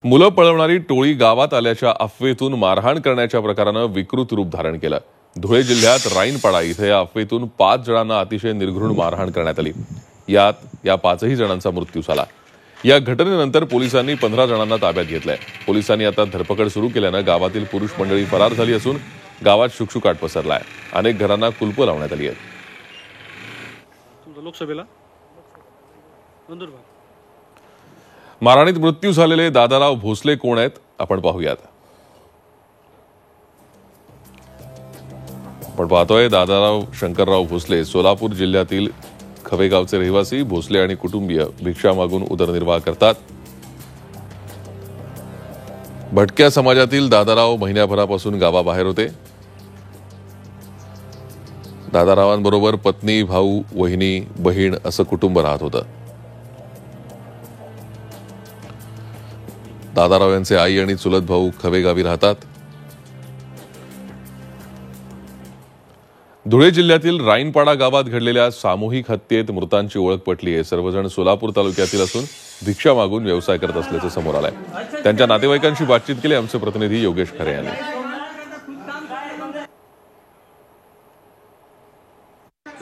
मुलं पळवणारी टोळी गावात आल्याच्या अफवेतून मारहाण करण्याच्या प्रकारानं विकृत रूप धारण केलं। धुळे जिल्ह्यात राईनपाडा इथे या अफवेतून 5 जणांना अतिशय निर्घृण मारहाण करण्यात आली। या 5ही जणांचा मृत्यू झाला। या घटनेनंतर पोलिसांनी 15 जणांना ताब्यात घेतलंय। पोलिसांनी आता धरपकड सुरू केल्यानं गावातील पुरुष मंडळी फरार झाली असून गावात शुकशुकाट पसरलाय। अनेक घरांना कुलपं लावण्यात आली आहेत। लोकसभेला नंदुरबार मारहाणीत मृत्यू झालेले दादाराव भोसले कोण आहेत आपण पाहूयात। आपण पाहतोय दादाराव शंकरराव भोसले सोलापूर जिल्ह्यातील खवेगावचे रहिवासी। भोसले आणि कुटुंबीय भिक्षा मागून उदरनिर्वाह करतात। भटक्या समाजातील दादाराव महिन्याभरापासून गावाबाहेर होते। दादारावांबरोबर पत्नी, भाऊ, वहिनी, बहीण असं कुटुंब राहत होतं। दादाराव यांचे आई आणि चुलत भाऊ खवेगावी राहतात। धुळे जिल्ह्यातील राईनपाडा गावात घडलेल्या सामूहिक हत्येत मृतांची ओळख पटली आहे। सर्वजण सोलापूर तालुक्यातील असून भिक्षा मागून व्यवसाय करत असल्याचं समोर आलंय। त्यांच्या नातेवाईकांशी बातचीत केली आमचे प्रतिनिधी योगेश खरे यांनी।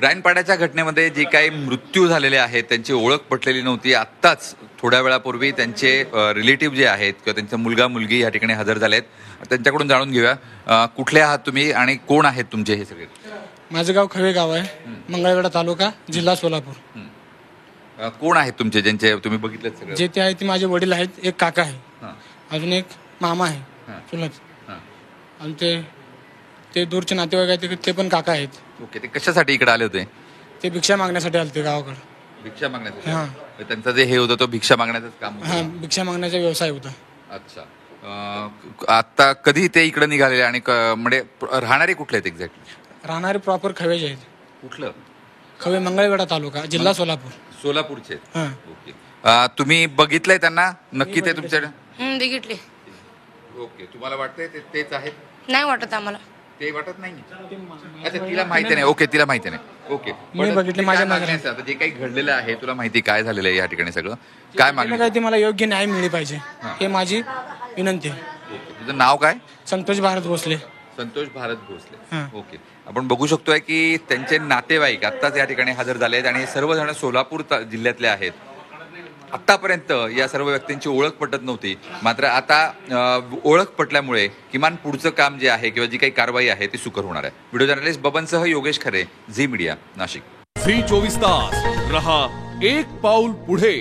राईनपाड्याच्या घटनेमध्ये जे काही मृत्यू झालेले आहेत त्यांची ओळख पटलेली नव्हती। आत्ताच थोड्या वेळापूर्वी त्यांचे रिलेटिव्ह जे आहेत किंवा त्यांचा मुलगा मुलगी या ठिकाणी हजर झालेत। त्यांच्याकडून जाणून घेऊया, कुठले आहात तुम्ही आणि कोण आहेत तुमचे हे सगळे? माझं गाव खवेगाव आहे, मंगळवेढा तालुका, जिल्हा सोलापूर। कोण आहेत तुमचे ज्यांचे तुम्ही बघितले सगळे? जे ते आहेत ते माझे वडील आहेत, एक काका आहे, अजून एक मामा आहे चुलत, आणि ते दूरचे नातेवाईक आहेत ते पण काका आहेत। ओके, ते कशासाठी इकडे आले होते? ते भिक्षा मागण्यासाठी आले गावाकडे। भिक्षा मागण्यासाठी? त्यांचं जे हे होतं तो भिक्षा मागण्याचं काम? हा, भिक्षा मागण्याचा व्यवसाय होता। अच्छा, आता कधी ते इकडे निघालेले आणि म्हणजे राहणारे कुठले आहेत एक्झॅक्टली? राहणारे प्रॉपर खवेचे आहेत। कुठलं? खवे, मंगळवेढा तालुका, जिल्हा सोलापूर। सोलापूरचे? ओके, तुम्ही बघितलंय त्यांना? नक्की ते तुमच्याकडे बघितले? ओके, तुम्हाला वाटतंय तेच आहेत? नाही वाटत आम्हाला। ते वाटत नाही? अच्छा, तिला माहिती नाही। ओके, तिला माहिती नाही। ओके, मी बघितले माझ्या मागण्याचं आता जे काही घडलेलं आहे तुला माहिती काय झालेलं आहे या ठिकाणी सगळं काय मागणी? काय ते मला योग्य न्याय मिळाली पाहिजे हे माझी विनंती आहे। तुझं नाव काय? संतोष भारत भोसले। संतोष भारत भोसले। ओके, आपण बघू शकतोय की त्यांचे नातेवाईक आत्ताच या ठिकाणी हजर झाले आहेत आणि सर्वजण सोलापूर जिल्ह्यातले आहेत। आतापर्यंत या सर्व व्यक्तींची ओळख पटत नव्हती, मात्र आता ओळख पटल्यामुळे किमान पुढचं काम जे आहे किंवा जी काही कारवाई आहे ती सुकर होणार आहे। व्हिडिओ जर्नलिस्ट बबनसह योगेश खरे, झी मीडिया, नाशिक। झी 24 तास रहा एक पाऊल पुढे।